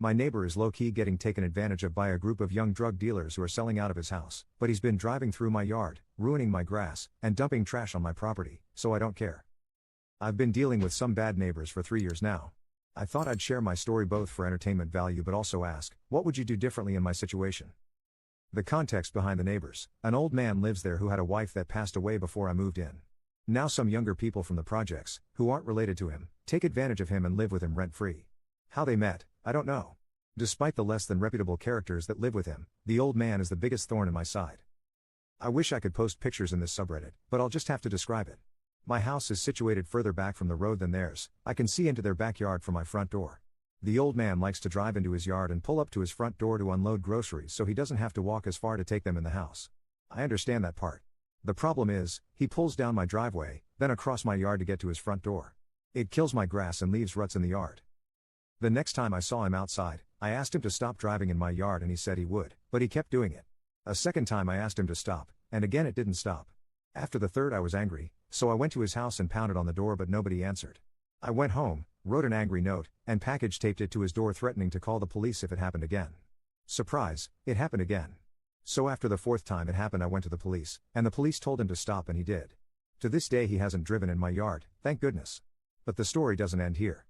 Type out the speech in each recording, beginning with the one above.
My neighbor is low-key getting taken advantage of by a group of young drug dealers who are selling out of his house, but he's been driving through my yard, ruining my grass, and dumping trash on my property, so I don't care. I've been dealing with some bad neighbors for 3 years now. I thought I'd share my story both for entertainment value but also ask, what would you do differently in my situation? The context behind the neighbors: an old man lives there who had a wife that passed away before I moved in. Now some younger people from the projects, who aren't related to him, take advantage of him and live with him rent-free. How they met, I don't know. Despite the less than reputable characters that live with him, the old man is the biggest thorn in my side. I wish I could post pictures in this subreddit, but I'll just have to describe it. My house is situated further back from the road than theirs. I can see into their backyard from my front door. The old man likes to drive into his yard and pull up to his front door to unload groceries so he doesn't have to walk as far to take them in the house. I understand that part. The problem is, he pulls down my driveway, then across my yard to get to his front door. It kills my grass and leaves ruts in the yard. The next time I saw him outside, I asked him to stop driving in my yard and he said he would, but he kept doing it. A second time I asked him to stop, and again it didn't stop. After the third I was angry, so I went to his house and pounded on the door but nobody answered. I went home, wrote an angry note, and package taped it to his door threatening to call the police if it happened again. Surprise, it happened again. So after the fourth time it happened I went to the police, and the police told him to stop and he did. To this day he hasn't driven in my yard, thank goodness. But the story doesn't end here.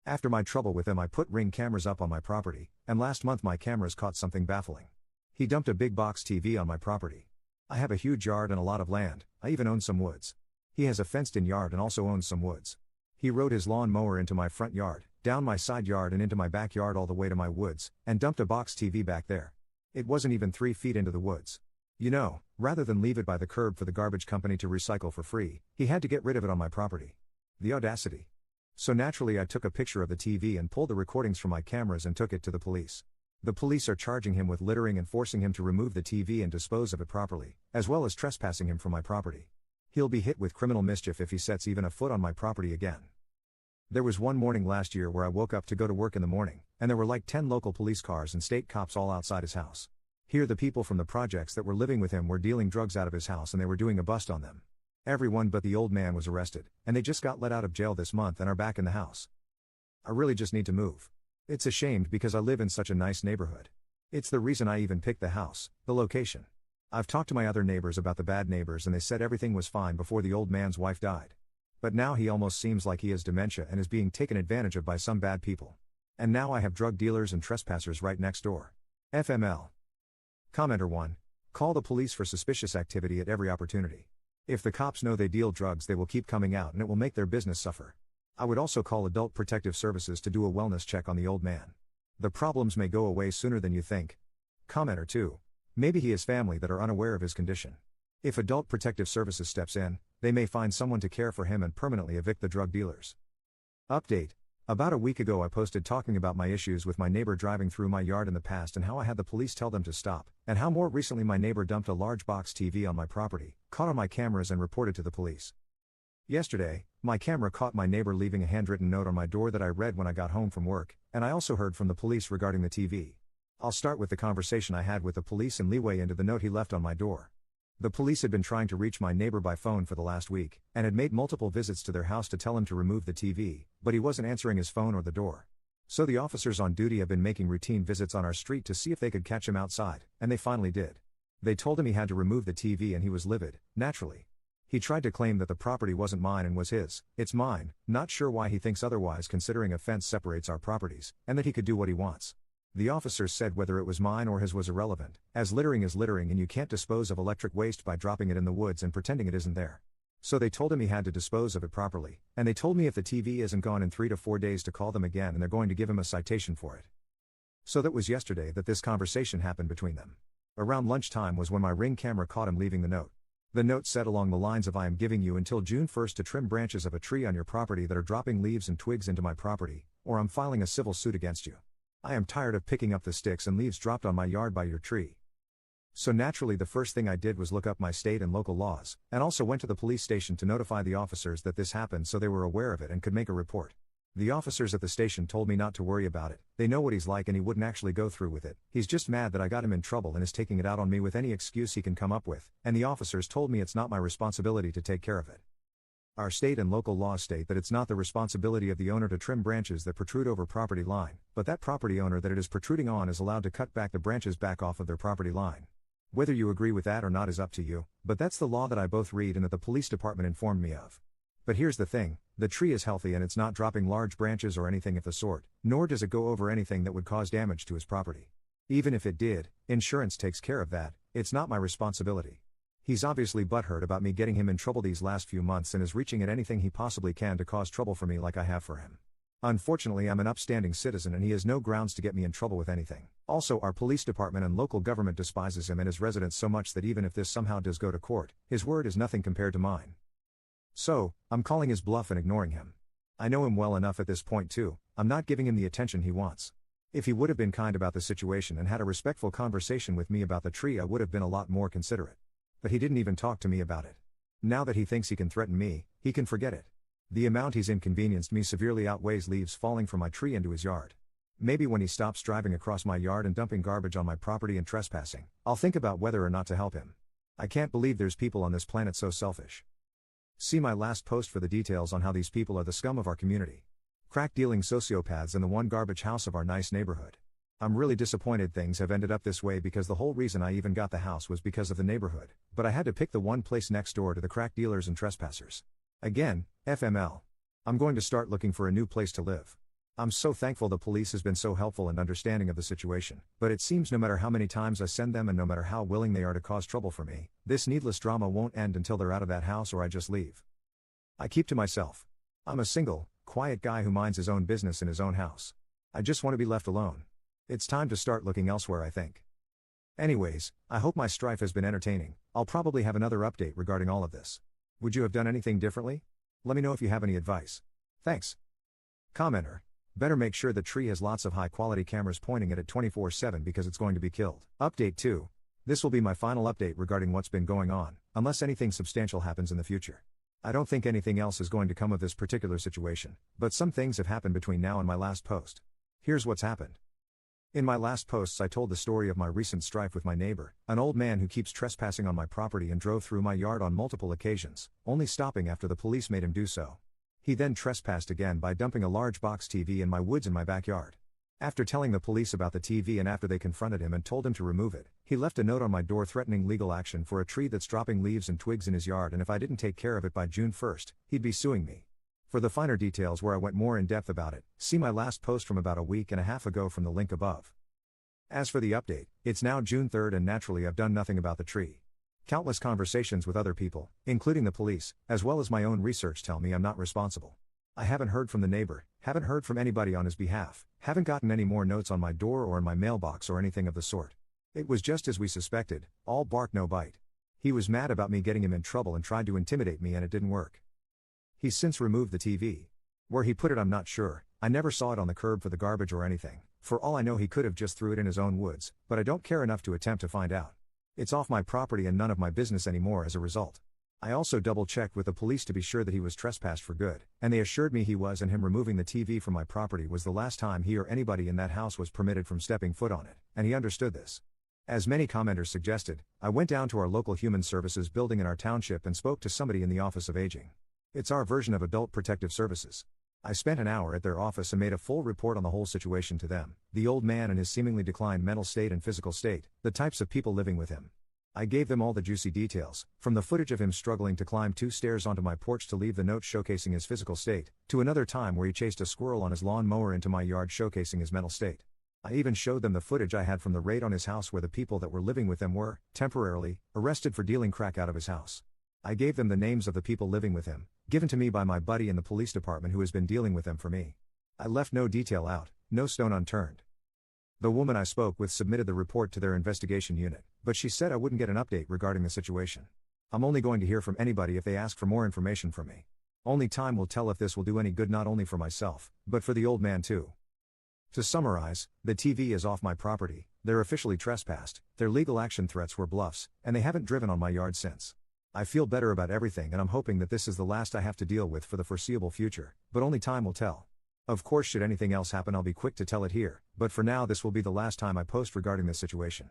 After my trouble with him I put Ring cameras up on my property, and last month my cameras caught something baffling. He dumped a big box TV on my property. I have a huge yard and a lot of land, I even own some woods. He has a fenced-in yard and also owns some woods. He rode his lawn mower into my front yard, down my side yard and into my backyard all the way to my woods, and dumped a box TV back there. It wasn't even 3 feet into the woods. You know, rather than leave it by the curb for the garbage company to recycle for free, he had to get rid of it on my property. The audacity. So naturally I took a picture of the TV and pulled the recordings from my cameras and took it to the police. The police are charging him with littering and forcing him to remove the TV and dispose of it properly, as well as trespassing him from my property. He'll be hit with criminal mischief if he sets even a foot on my property again. There was one morning last year where I woke up to go to work in the morning, and there were like 10 local police cars and state cops all outside his house. Here the people from the projects that were living with him were dealing drugs out of his house and they were doing a bust on them. Everyone but the old man was arrested, and they just got let out of jail this month and are back in the house. I really just need to move. It's a shame because I live in such a nice neighborhood. It's the reason I even picked the house, the location. I've talked to my other neighbors about the bad neighbors and they said everything was fine before the old man's wife died. But now he almost seems like he has dementia and is being taken advantage of by some bad people. And now I have drug dealers and trespassers right next door. FML. Commenter 1. Call the police for suspicious activity at every opportunity. If the cops know they deal drugs they will keep coming out and it will make their business suffer. I would also call Adult Protective Services to do a wellness check on the old man. The problems may go away sooner than you think. Commenter 2. Maybe he has family that are unaware of his condition. If Adult Protective Services steps in, they may find someone to care for him and permanently evict the drug dealers. Update. About a week ago I posted talking about my issues with my neighbor driving through my yard in the past and how I had the police tell them to stop, and how more recently my neighbor dumped a large box TV on my property, caught on my cameras and reported to the police. Yesterday, my camera caught my neighbor leaving a handwritten note on my door that I read when I got home from work, and I also heard from the police regarding the TV. I'll start with the conversation I had with the police and leeway into the note he left on my door. The police had been trying to reach my neighbor by phone for the last week, and had made multiple visits to their house to tell him to remove the TV, but he wasn't answering his phone or the door. So the officers on duty have been making routine visits on our street to see if they could catch him outside, and they finally did. They told him he had to remove the TV and he was livid, naturally. He tried to claim that the property wasn't mine and was his. It's mine, not sure why he thinks otherwise considering a fence separates our properties, and that he could do what he wants. The officers said whether it was mine or his was irrelevant, as littering is littering and you can't dispose of electric waste by dropping it in the woods and pretending it isn't there. So they told him he had to dispose of it properly, and they told me if the TV isn't gone in 3 to 4 days to call them again and they're going to give him a citation for it. So that was yesterday that this conversation happened between them. Around lunchtime was when my Ring camera caught him leaving the note. The note said along the lines of I am giving you until June 1st to trim branches of a tree on your property that are dropping leaves and twigs into my property, or I'm filing a civil suit against you. I am tired of picking up the sticks and leaves dropped on my yard by your tree. So naturally the first thing I did was look up my state and local laws, and also went to the police station to notify the officers that this happened so they were aware of it and could make a report. The officers at the station told me not to worry about it, they know what he's like and he wouldn't actually go through with it, he's just mad that I got him in trouble and is taking it out on me with any excuse he can come up with, and the officers told me it's not my responsibility to take care of it. Our state and local laws state that it's not the responsibility of the owner to trim branches that protrude over property line, but that property owner that it is protruding on is allowed to cut back the branches back off of their property line. Whether you agree with that or not is up to you, but that's the law that I both read and that the police department informed me of. But here's the thing, the tree is healthy and it's not dropping large branches or anything of the sort, nor does it go over anything that would cause damage to his property. Even if it did, insurance takes care of that, it's not my responsibility. He's obviously butthurt about me getting him in trouble these last few months and is reaching at anything he possibly can to cause trouble for me like I have for him. Unfortunately, I'm an upstanding citizen and he has no grounds to get me in trouble with anything. Also, our police department and local government despises him and his residents so much that even if this somehow does go to court, his word is nothing compared to mine. So, I'm calling his bluff and ignoring him. I know him well enough at this point too, I'm not giving him the attention he wants. If he would have been kind about the situation and had a respectful conversation with me about the tree, I would have been a lot more considerate. But he didn't even talk to me about it. Now that he thinks he can threaten me, he can forget it. The amount he's inconvenienced me severely outweighs leaves falling from my tree into his yard. Maybe when he stops driving across my yard and dumping garbage on my property and trespassing, I'll think about whether or not to help him. I can't believe there's people on this planet so selfish. See my last post for the details on how these people are the scum of our community. Crack-dealing sociopaths in the one garbage house of our nice neighborhood. I'm really disappointed things have ended up this way because the whole reason I even got the house was because of the neighborhood, but I had to pick the one place next door to the crack dealers and trespassers. Again, FML. I'm going to start looking for a new place to live. I'm so thankful the police has been so helpful and understanding of the situation, but it seems no matter how many times I send them and no matter how willing they are to cause trouble for me, this needless drama won't end until they're out of that house or I just leave. I keep to myself. I'm a single, quiet guy who minds his own business in his own house. I just want to be left alone. It's time to start looking elsewhere, I think. Anyways, I hope my strife has been entertaining. I'll probably have another update regarding all of this. Would you have done anything differently? Let me know if you have any advice. Thanks. Commenter. Better make sure the tree has lots of high quality cameras pointing at it 24/7 because it's going to be killed. Update 2. This will be my final update regarding what's been going on, unless anything substantial happens in the future. I don't think anything else is going to come of this particular situation, but some things have happened between now and my last post. Here's what's happened. In my last posts I told the story of my recent strife with my neighbor, an old man who keeps trespassing on my property and drove through my yard on multiple occasions, only stopping after the police made him do so. He then trespassed again by dumping a large box TV in my woods in my backyard. After telling the police about the TV and after they confronted him and told him to remove it, he left a note on my door threatening legal action for a tree that's dropping leaves and twigs in his yard, and if I didn't take care of it by June 1st, he'd be suing me. For the finer details where I went more in depth about it, see my last post from about a week and a half ago from the link above. As for the update, it's now June 3rd and naturally I've done nothing about the tree. Countless conversations with other people, including the police, as well as my own research tell me I'm not responsible. I haven't heard from the neighbor, haven't heard from anybody on his behalf, haven't gotten any more notes on my door or in my mailbox or anything of the sort. It was just as we suspected, all bark no bite. He was mad about me getting him in trouble and tried to intimidate me and it didn't work. He's since removed the TV. Where he put it I'm not sure, I never saw it on the curb for the garbage or anything. For all I know he could have just threw it in his own woods, but I don't care enough to attempt to find out. It's off my property and none of my business anymore as a result. I also double-checked with the police to be sure that he was trespassed for good, and they assured me he was, and him removing the TV from my property was the last time he or anybody in that house was permitted from stepping foot on it, and he understood this. As many commenters suggested, I went down to our local human services building in our township and spoke to somebody in the Office of Aging. It's our version of Adult Protective Services. I spent an hour at their office and made a full report on the whole situation to them, the old man and his seemingly declined mental state and physical state, the types of people living with him. I gave them all the juicy details, from the footage of him struggling to climb 2 stairs onto my porch to leave the note showcasing his physical state, to another time where he chased a squirrel on his lawn mower into my yard showcasing his mental state. I even showed them the footage I had from the raid on his house where the people that were living with him were, temporarily, arrested for dealing crack out of his house. I gave them the names of the people living with him, given to me by my buddy in the police department who has been dealing with them for me. I left no detail out, no stone unturned. The woman I spoke with submitted the report to their investigation unit, but she said I wouldn't get an update regarding the situation. I'm only going to hear from anybody if they ask for more information from me. Only time will tell if this will do any good not only for myself, but for the old man too. To summarize, the TV is off my property, they're officially trespassed, their legal action threats were bluffs, and they haven't driven on my yard since. I feel better about everything and I'm hoping that this is the last I have to deal with for the foreseeable future, but only time will tell. Of course, should anything else happen I'll be quick to tell it here, but for now this will be the last time I post regarding this situation.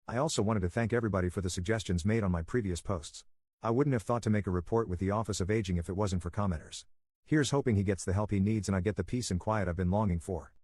I also wanted to thank everybody for the suggestions made on my previous posts. I wouldn't have thought to make a report with the Office of Aging if it wasn't for commenters. Here's hoping he gets the help he needs and I get the peace and quiet I've been longing for.